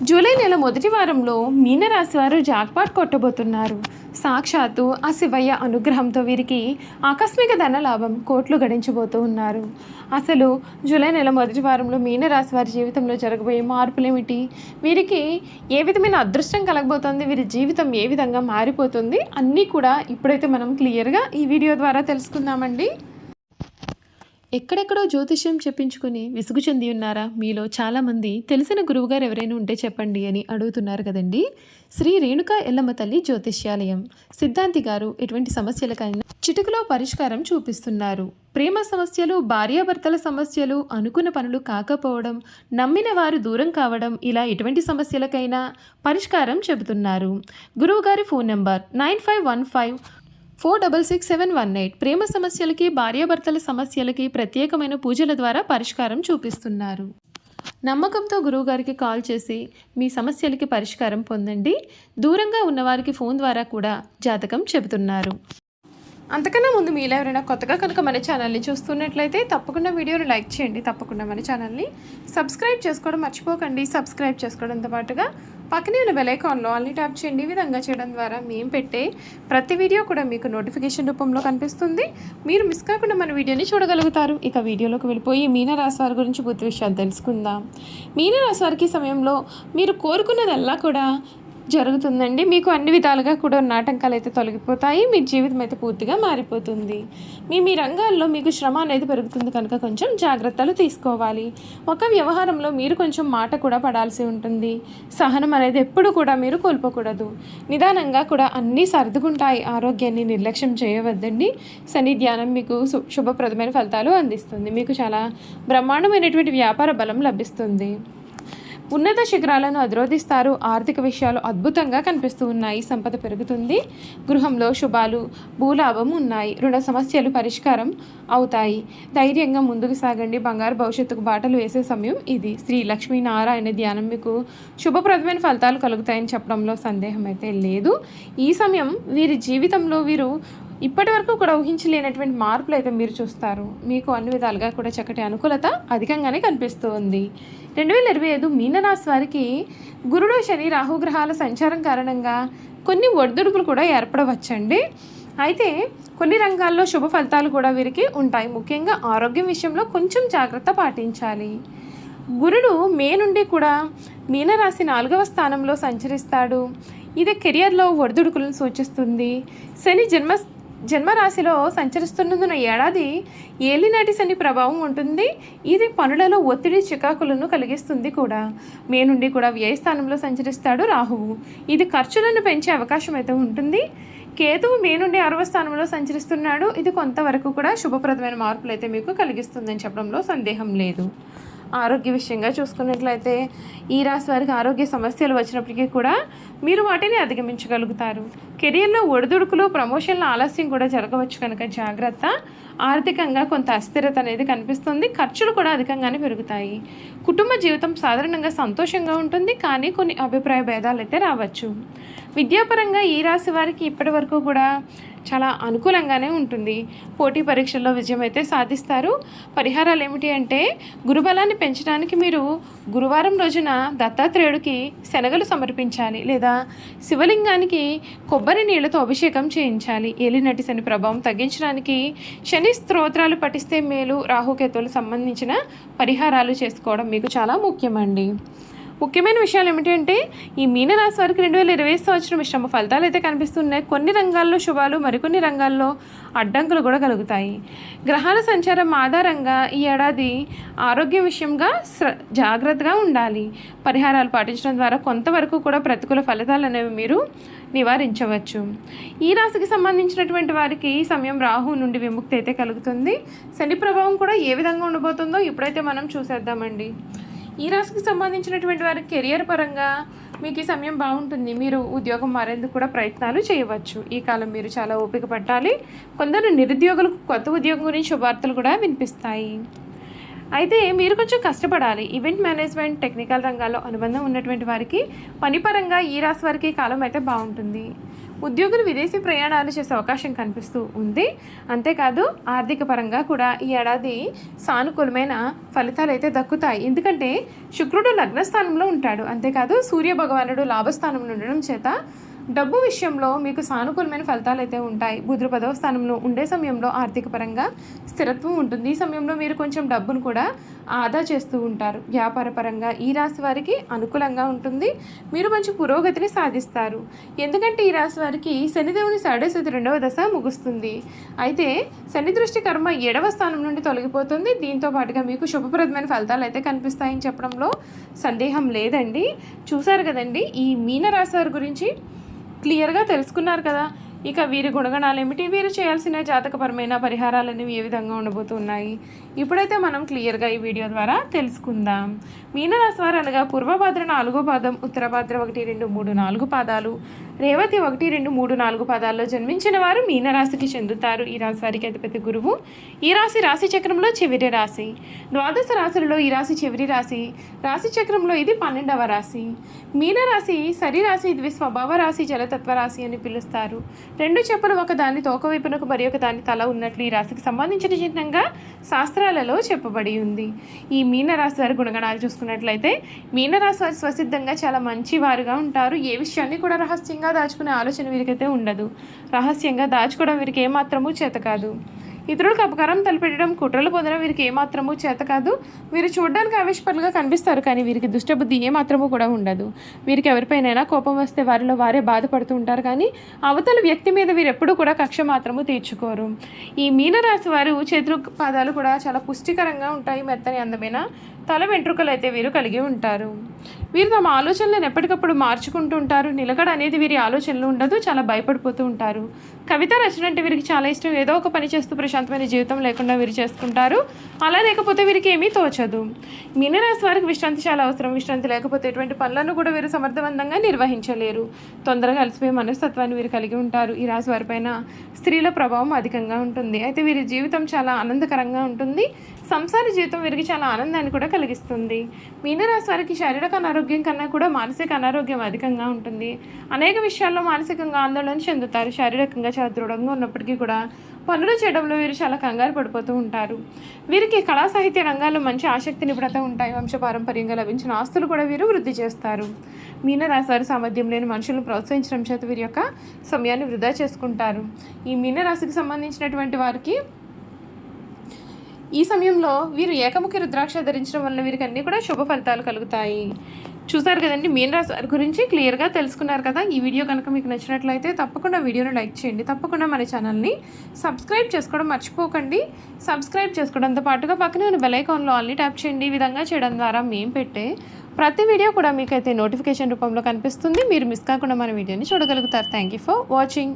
July నెల మొదటి వారంలో మీనరాశి వారు జాక్పాట్ కొట్టబోతున్నారు. సాక్షాత్తు ఆ శివయ్య అనుగ్రహంతో వీరికి ఆకస్మిక ధన లాభం కోట్లు గడించబోతూ ఉన్నారు. అసలు జూలై నెల మొదటి వారంలో మీనరాశి వారి జీవితంలో జరగబోయే మార్పులేమిటి, వీరికి ఏ విధమైన అదృష్టం కలగబోతోంది, వీరి జీవితం ఏ విధంగా మారిపోతుంది అన్నీ కూడా ఇప్పుడైతే మనం క్లియర్గా ఈ వీడియో ద్వారా తెలుసుకుందామండి. ఎక్కడెక్కడో జ్యోతిష్యం చెప్పించుకుని విసుగు చెంది ఉన్నారా? మీలో చాలామంది తెలిసిన గురువుగారు ఎవరైనా ఉంటే చెప్పండి అని అడుగుతున్నారు కదండి. శ్రీ రేణుకా ఎల్లమ్మ తల్లి జ్యోతిష్యాలయం సిద్ధాంతి గారు ఎటువంటి సమస్యలకైనా చిటికలో పరిష్కారం చూపిస్తున్నారు. ప్రేమ సమస్యలు, భార్యాభర్తల సమస్యలు, అనుకున్న పనులు కాకపోవడం, నమ్మిన వారు దూరం కావడం, ఇలా ఎటువంటి సమస్యలకైనా పరిష్కారం చెబుతున్నారు. గురువుగారి ఫోన్ నెంబర్ 9515466718. ప్రేమ సమస్యలకి, భార్యాభర్తల సమస్యలకి ప్రత్యేకమైన పూజల ద్వారా పరిష్కారం చూపిస్తున్నారు. నమ్మకంతో గురువుగారికి కాల్ చేసి మీ సమస్యలకి పరిష్కారం పొందండి. దూరంగా ఉన్నవారికి ఫోన్ ద్వారా కూడా జాతకం చెబుతున్నారు. అంతకన్నా ముందు మీలో ఎవరైనా కొత్తగా కనుక మన ఛానల్ని చూస్తున్నట్లయితే తప్పకుండా వీడియోని లైక్ చేయండి. తప్పకుండా మన ఛానల్ని సబ్స్క్రైబ్ చేసుకోవడం మర్చిపోకండి. సబ్స్క్రైబ్ చేసుకోవడంతో పాటుగా పక్కనే ఉన్న బెల్ ఐకాన్లో అన్ని ట్యాప్ చేయండి. ఈ విధంగా చేయడం ద్వారా మేము పెట్టే ప్రతి వీడియో కూడా మీకు నోటిఫికేషన్ రూపంలో కనిపిస్తుంది. మీరు మిస్ కాకుండా మన వీడియోని చూడగలుగుతారు. ఇక వీడియోలోకి వెళ్ళిపోయి మీనరాశి వారి గురించి పూర్తి విషయాలు తెలుసుకుందాం. మీనరాశి వారికి సమయంలో మీరు కోరుకున్నదల్లా కూడా జరుగుతుందండి. మీకు అన్ని విధాలుగా కూడా ఉన్న ఆటంకాలు అయితే తొలగిపోతాయి. మీ జీవితం అయితే పూర్తిగా మారిపోతుంది. మీ రంగాల్లో మీకు శ్రమ అనేది పెరుగుతుంది కనుక కొంచెం జాగ్రత్తలు తీసుకోవాలి. ఒక వ్యవహారంలో మీరు కొంచెం మాట కూడా పడాల్సి ఉంటుంది. సహనం అనేది ఎప్పుడు కూడా మీరు కోల్పోకూడదు. నిదానంగా కూడా అన్నీ సర్దుకుంటాయి. ఆరోగ్యాన్ని నిర్లక్ష్యం చేయవద్దండి. శని ధ్యానం మీకు శుభప్రదమైన ఫలితాలు అందిస్తుంది. మీకు చాలా బ్రహ్మాండమైనటువంటి వ్యాపార బలం లభిస్తుంది. ఉన్నత శిఖరాలను అధిరోధిస్తారు. ఆర్థిక విషయాలు అద్భుతంగా కనిపిస్తూ ఉన్నాయి. సంపద పెరుగుతుంది. గృహంలో శుభాలు, భూలాభం ఉన్నాయి. రుణ సమస్యలు పరిష్కారం అవుతాయి. ధైర్యంగా ముందుకు సాగండి. బంగారు భవిష్యత్తుకు బాటలు వేసే సమయం ఇది. శ్రీ లక్ష్మీనారాయణ ధ్యానం మీకు శుభప్రదమైన ఫలితాలు కలుగుతాయని చెప్పడంలో సందేహం అయితే లేదు. ఈ సమయం వీరి జీవితంలో వీరు ఇప్పటి వరకు కూడా ఊహించలేనటువంటి మార్పులు అయితే మీరు చూస్తారు. మీకు అన్ని విధాలుగా కూడా చక్కటి అనుకూలత అధికంగానే కనిపిస్తూ ఉంది. 2025 మీనరాశి వారికి గురుడు, శని, రాహుగ్రహాల సంచారం కారణంగా కొన్ని ఒడిదుడుకులు కూడా ఏర్పడవచ్చండి. అయితే కొన్ని రంగాల్లో శుభ ఫలితాలు కూడా వీరికి ఉంటాయి. ముఖ్యంగా ఆరోగ్యం విషయంలో కొంచెం జాగ్రత్త పాటించాలి. గురుడు మే నుండి కూడా మీనరాశి 4వ స్థానంలో సంచరిస్తాడు. ఇది కెరియర్లో ఒడిదుడుకులను సూచిస్తుంది. శని జన్మరాశిలో సంచరిస్తున్నందున ఏడాది ఏలినాటి శని ప్రభావం ఉంటుంది. ఇది పనులలో ఒత్తిడి, చికాకులను కలిగిస్తుంది కూడా. మే నుండి కూడా వ్యయస్థానంలో సంచరిస్తాడు రాహువు. ఇది ఖర్చులను పెంచే అవకాశం అయితే ఉంటుంది. కేతువు మే నుండి 6వ స్థానంలో సంచరిస్తున్నాడు. ఇది కొంతవరకు కూడా శుభప్రదమైన మార్పులు అయితే మీకు కలిగిస్తుందని చెప్పడంలో సందేహం లేదు. ఆరోగ్య విషయంగా చూసుకున్నట్లయితే ఈ రాశి వారికి ఆరోగ్య సమస్యలు వచ్చినప్పటికీ కూడా మీరు వాటిని అధిగమించగలుగుతారు. కెరియర్లో ఒడిదుడుకులు, ప్రమోషన్ల ఆలస్యం కూడా జరగవచ్చు కనుక జాగ్రత్త. ఆర్థికంగా కొంత అస్థిరత అనేది కనిపిస్తుంది. ఖర్చులు కూడా అధికంగానే పెరుగుతాయి. కుటుంబ జీవితం సాధారణంగా సంతోషంగా ఉంటుంది, కానీ కొన్ని అభిప్రాయ భేదాలు అయితే రావచ్చు. విద్యాపరంగా ఈ రాశి వారికి ఇప్పటి వరకు కూడా చాలా అనుకూలంగానే ఉంటుంది. పోటీ పరీక్షల్లో విజయం అయితే సాధిస్తారు. పరిహారాలు ఏమిటి అంటే, గురుబలాన్ని పెంచడానికి మీరు గురువారం రోజున దత్తాత్రేయుడికి శనగలు సమర్పించాలి, లేదా శివలింగానికి కొబ్బరి నీళ్లతో అభిషేకం చేయించాలి. ఏలినటి శని ప్రభావం తగ్గించడానికి శని స్తోత్రాలు పఠిస్తే మేలు. రాహుకేతువులకు సంబంధించిన పరిహారాలు చేసుకోవడం మీకు చాలా ముఖ్యమండి. ముఖ్యమైన విషయాలు ఏమిటంటే, ఈ మీనరాశి వారికి 2020 సంవత్సరం మిశ్రమ ఫలితాలు అయితే కనిపిస్తున్నాయి. కొన్ని రంగాల్లో శుభాలు, మరికొన్ని రంగాల్లో అడ్డంకులు కూడా కలుగుతాయి. గ్రహాల సంచారం ఆధారంగా ఈ ఏడాది ఆరోగ్యం విషయంగా జాగ్రత్తగా ఉండాలి. పరిహారాలు పాటించడం ద్వారా కొంతవరకు కూడా ప్రతికూల ఫలితాలు అనేవి మీరు నివారించవచ్చు. ఈ రాశికి సంబంధించినటువంటి వారికి ఈ సమయం రాహు నుండి విముక్తి అయితే కలుగుతుంది. శని ప్రభావం కూడా ఏ విధంగా ఉండబోతుందో ఇప్పుడైతే మనం చూసేద్దామండి. ఈ రాశికి సంబంధించినటువంటి వారికి కెరియర్ పరంగా మీకు ఈ సమయం బాగుంటుంది. మీరు ఉద్యోగం మారేందుకు కూడా ప్రయత్నాలు చేయవచ్చు. ఈ కాలం మీరు చాలా ఓపిక పట్టాలి. కొందరు నిరుద్యోగులకు కొత్త ఉద్యోగం గురించి శుభార్తలు కూడా వినిపిస్తాయి. అయితే మీరు కొంచెం కష్టపడాలి. ఈవెంట్ మేనేజ్మెంట్, టెక్నికల్ రంగాల్లో అనుబంధం ఉన్నటువంటి వారికి పనిపరంగా ఈ రాశి వారికి కాలం అయితే బాగుంటుంది. ఉద్యోగులు విదేశీ ప్రయాణాలు చేసే అవకాశం కనిపిస్తూ ఉంది. అంతేకాదు ఆర్థిక పరంగా కూడా ఈ ఏడాది సానుకూలమైన ఫలితాలు అయితే దక్కుతాయి. ఎందుకంటే శుక్రుడు లగ్నస్థానంలో ఉంటాడు. అంతేకాదు సూర్య భగవానుడు లాభస్థానంలో ఉండడం చేత డబ్బు విషయంలో మీకు సానుకూలమైన ఫలితాలు అయితే ఉంటాయి. బుధుడు 10వ స్థానంలో ఉండే సమయంలో ఆర్థిక పరంగా స్థిరత్వం ఉంటుంది. ఈ సమయంలో మీరు కొంచెం డబ్బును కూడా ఆదా చేస్తూ ఉంటారు. వ్యాపార పరంగా ఈ రాశి వారికి అనుకూలంగా ఉంటుంది. మీరు మంచి పురోగతిని సాధిస్తారు. ఎందుకంటే ఈ రాశి వారికి శనిదేవుని షాఢస్థితి 2వ దశ ముగుస్తుంది. అయితే శని దృష్టి కర్మ 7వ స్థానం నుండి తొలగిపోతుంది. దీంతో పాటుగా మీకు శుభప్రదమైన ఫలితాలు అయితే కనిపిస్తాయని చెప్పడంలో సందేహం లేదండి. చూసారు కదండి, ఈ మీనరాశి వారి గురించి క్లియర్గా తెలుసుకున్నారు కదా. ఇక వీరి గుణగణాలు ఏమిటి, వీరు చేయాల్సిన జాతకపరమైన పరిహారాలు అనేవి ఏ విధంగా ఉండబోతున్నాయి ఇప్పుడైతే మనం క్లియర్గా ఈ వీడియో ద్వారా తెలుసుకుందాం. మీనరాశి వారు అనగా పూర్వభాద్ర 4వ పాదం, ఉత్తరభాద్ర 1, 2, 3, 4 పాదాలు, రేవతి 1, 2, 3, 4 పాదాల్లో జన్మించిన వారు మీనరాశికి చెందుతారు. ఈ రాశి వారికి అధిపతి గురువు. ఈ రాశి చక్రంలో చివరి రాశి. ద్వాదశ రాశులలో ఈ రాశి చివరి రాశి. రాశి చక్రంలో ఇది 12వ రాశి. మీనరాశి సరిరాశి, ఇది స్వభావ రాశి, జలతత్వ రాశి అని పిలుస్తారు. 2 చెప్పులు ఒకదాని తోక వైపునకు మరి ఒక దాని తల ఉన్నట్లు ఈ రాశికి సంబంధించిన చిహ్నంగా శాస్త్రాలలో చెప్పబడి ఉంది. ఈ మీనరాశి వారి గుణగణాలు చూసుకున్నట్లయితే మీనరాశి వారు స్వసిద్ధంగా చాలా మంచి వారుగా ఉంటారు. ఏ విషయాన్ని కూడా రహస్యంగా దాచుకునే ఆలోచన వీరికైతే ఉండదు. రహస్యంగా దాచుకోవడం వీరికి ఏమాత్రమూ చేత కాదు. ఇతరులకు అపకారం తలపెట్టడం, కుట్రలు పొందడం వీరికి ఏమాత్రమూ చేత కాదు. వీరు చూడడానికి ఆవేశపరులుగా కనిపిస్తారు, కానీ వీరికి దుష్టబుద్ధి ఏమాత్రమూ కూడా ఉండదు. వీరికి ఎవరిపైనైనా కోపం వస్తే వారిలో వారే బాధపడుతూ ఉంటారు, కానీ అవతల వ్యక్తి మీద వీరు ఎప్పుడూ కూడా కక్ష మాత్రము తీర్చుకోరు. ఈ మీనరాశి వారు చేతులు పాదాలు కూడా చాలా పుష్టికరంగా ఉంటాయి. మెత్తని అందమైన తల వెంట్రుకలు అయితే వీరు కలిగి ఉంటారు. వీరు తమ ఆలోచనలను ఎప్పటికప్పుడు మార్చుకుంటూ ఉంటారు. నిలకడ అనేది వీరి ఆలోచనలు ఉండదు. చాలా భయపడిపోతూ ఉంటారు. కవిత రచన అంటే వీరికి చాలా ఇష్టం. ఏదో ఒక పని చేస్తూ ప్రశాంతమైన జీవితం లేకుండా వీరు చేసుకుంటారు. అలా లేకపోతే వీరికి ఏమీ తోచదు. మీనరాశి వారికి విశ్రాంతి చాలా అవసరం. విశ్రాంతి లేకపోతే ఎటువంటి పనులను కూడా వీరు సమర్థవంతంగా నిర్వహించలేరు. తొందరగా అలసిపోయే మనస్తత్వాన్ని వీరు కలిగి ఉంటారు. ఈ రాశి వారిపైన స్త్రీల ప్రభావం అధికంగా ఉంటుంది. అయితే వీరి జీవితం చాలా ఆనందకరంగా ఉంటుంది. సంసార జీవితం వీరికి చాలా ఆనందాన్ని కూడా కలిగిస్తుంది. మీనరాశి వారికి శారీరక అనారోగ్యం కన్నా కూడా మానసిక అనారోగ్యం అధికంగా ఉంటుంది. అనేక విషయాల్లో మానసికంగా ఆందోళన చెందుతారు. శారీరకంగా చాలా దృఢంగా ఉన్నప్పటికీ కూడా పనులు చేయడంలో వీరు చాలా కంగారు పడిపోతూ ఉంటారు. వీరికి కళా సాహిత్య రంగాల్లో మంచి ఆసక్తి నిపుణత ఉంటాయి. వంశపారంపర్యంగా లభించిన ఆస్తులు కూడా వీరు వృద్ధి చేస్తారు. మీనరాశి వారి సామర్థ్యం లేని మనుషులను ప్రోత్సహించడం చేత వీరి యొక్క సమయాన్ని వృధా చేసుకుంటారు. ఈ మీనరాశికి సంబంధించినటువంటి వారికి ఈ సమయంలో వీరు ఏకముఖి రుద్రాక్ష ధరించడం వల్ల వీరికి అన్నీ కూడా శుభ ఫలితాలు కలుగుతాయి. చూసారు కదండి, మీనరాశి వారి గురించి క్లియర్గా తెలుసుకున్నారు కదా. ఈ వీడియో కనుక మీకు నచ్చినట్లయితే తప్పకుండా వీడియోను లైక్ చేయండి. తప్పకుండా మన ఛానల్ని సబ్స్క్రైబ్ చేసుకోవడం మర్చిపోకండి. సబ్స్క్రైబ్ చేసుకోవడంతో పాటుగా పక్కనే ఉన్న బెల్ ఐకాన్లో ఆల్ని ట్యాప్ చేయండి. ఈ విధంగా చేయడం ద్వారా మేము పెట్టే ప్రతి వీడియో కూడా మీకైతే నోటిఫికేషన్ రూపంలో కనిపిస్తుంది. మీరు మిస్ కాకుండా మన వీడియోని చూడగలుగుతారు. Thank you for watching.